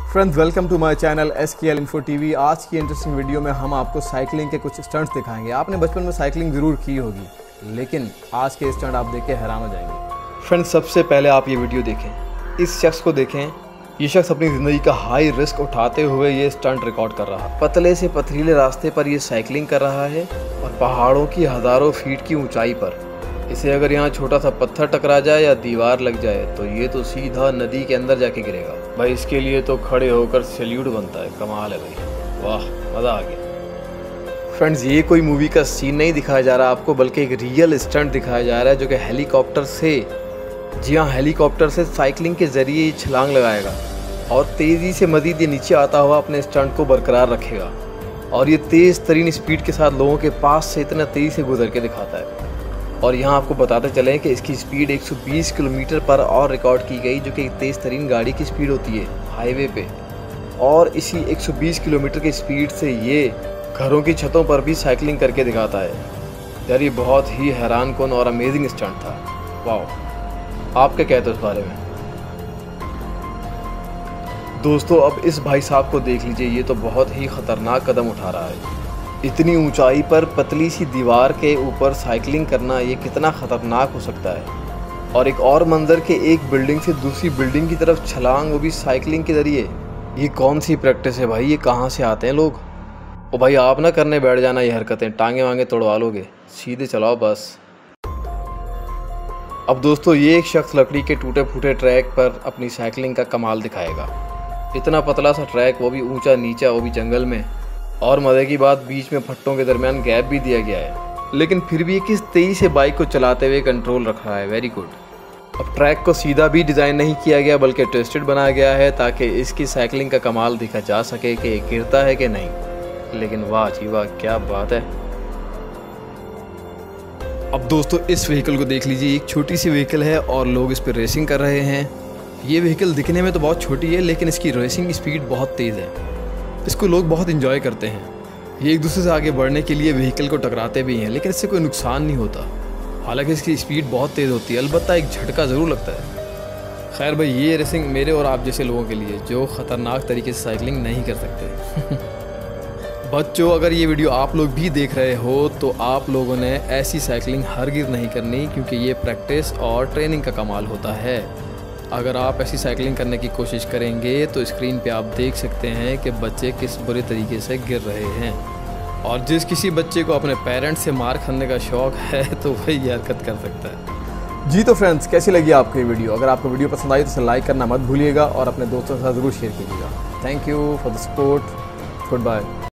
Friends, welcome to my channel SKL Info TV। आज की interesting video में हम आपको साइकिलिंग के कुछ स्टंट्स दिखाएंगे। आपने बचपन में साइकिलिंग ज़रूर की होगी, लेकिन आज के स्टंट आप देख के हैरान हो जाएंगे। फ्रेंड्स, सबसे पहले आप ये वीडियो देखें, इस शख्स को देखें। ये शख्स अपनी ज़िंदगी का हाई रिस्क उठाते हुए ये स्टंट रिकॉर्ड कर रहा है। पतले से पथरीले रास्ते पर ये साइकिलिंग कर रहा है और पहाड़ों की हज़ारों फीट की ऊंचाई पर। इसे अगर यहाँ छोटा सा पत्थर टकरा जाए या दीवार लग जाए तो ये तो सीधा नदी के अंदर जाके गिरेगा। भाई इसके लिए तो खड़े होकर सैल्यूट बनता है। कमाल है भाई, वाह, मज़ा आ गया। फ्रेंड्स, ये कोई मूवी का सीन नहीं दिखाया जा रहा आपको, बल्कि एक रियल स्टंट दिखाया जा रहा है जो कि हेलीकॉप्टर से, जी हाँ, हेलीकॉप्टर से साइकिलिंग के ज़रिए छलांग लगाएगा और तेज़ी से मज़ीद ये नीचे आता हुआ अपने स्टंट को बरकरार रखेगा। और ये तेज़ तरीन स्पीड के साथ लोगों के पास से इतना तेज़ी से गुजर के दिखाता है। और यहाँ आपको बताते चलें कि इसकी स्पीड 120 किलोमीटर पर और रिकॉर्ड की गई, जो कि एक तेज़ तरीन गाड़ी की स्पीड होती है हाईवे पे। और इसी 120 किलोमीटर की स्पीड से ये घरों की छतों पर भी साइकिलिंग करके दिखाता है। यार ये बहुत ही हैरान कुन और अमेजिंग स्टंट था। वाह, आप क्या कहते हो इस बारे में? दोस्तों, अब इस भाई साहब को देख लीजिए, ये तो बहुत ही ख़तरनाक कदम उठा रहा है। इतनी ऊंचाई पर पतली सी दीवार के ऊपर साइकिलिंग करना, ये कितना ख़तरनाक हो सकता है। और एक और मंजर के एक बिल्डिंग से दूसरी बिल्डिंग की तरफ छलांग, वो भी साइकिलिंग के ज़रिए। ये कौन सी प्रैक्टिस है भाई? ये कहाँ से आते हैं लोग? ओ भाई, आप ना करने बैठ जाना ये हरकतें, टांगे वांगे तोड़वा लोगे, सीधे चलाओ बस। अब दोस्तों, ये एक शख्स लकड़ी के टूटे फूटे ट्रैक पर अपनी साइकिलिंग का कमाल दिखाएगा। इतना पतला सा ट्रैक, वो भी ऊंचा नीचा, वो भी जंगल में। और मज़े की बात, बीच में फट्टों के दरमियान गैप भी दिया गया है, लेकिन फिर भी किस तेज़ी से बाइक को चलाते हुए कंट्रोल रख रहा है। Very good. अब ट्रैक को सीधा भी डिज़ाइन नहीं किया गया, बल्कि ट्विस्टेड बनाया गया है ताकि इसकी साइकिलिंग का कमाल दिखा जा सके कि ये गिरता है कि नहीं। लेकिन वाह जी वाह, क्या बात है। अब दोस्तों, इस व्हीकल को देख लीजिए, एक छोटी सी व्हीकल है और लोग इस पर रेसिंग कर रहे हैं। ये व्हीकल दिखने में तो बहुत छोटी है, लेकिन इसकी रेसिंग स्पीड बहुत तेज़ है। इसको लोग बहुत इंजॉय करते हैं। ये एक दूसरे से आगे बढ़ने के लिए व्हीकल को टकराते भी हैं, लेकिन इससे कोई नुकसान नहीं होता। हालांकि इसकी स्पीड बहुत तेज़ होती है, अलबत्ता एक झटका ज़रूर लगता है। खैर भाई, ये रेसिंग मेरे और आप जैसे लोगों के लिए जो ख़तरनाक तरीके से साइकिलिंग नहीं कर सकते। बच्चों, अगर ये वीडियो आप लोग भी देख रहे हो तो आप लोगों ने ऐसी साइकिलिंग हरगिज़ नहीं करनी, क्योंकि ये प्रैक्टिस और ट्रेनिंग का कमाल होता है। अगर आप ऐसी साइकिलिंग करने की कोशिश करेंगे तो स्क्रीन पे आप देख सकते हैं कि बच्चे किस बुरे तरीके से गिर रहे हैं। और जिस किसी बच्चे को अपने पेरेंट्स से मार खाने का शौक़ है तो वही हरकत कर सकता है। जी तो फ्रेंड्स, कैसी लगी आपको ये वीडियो? अगर आपको वीडियो पसंद आई तो इसे लाइक करना मत भूलिएगा और अपने दोस्तों के साथ ज़रूर शेयर कीजिएगा। Thank you for the support. Good bye.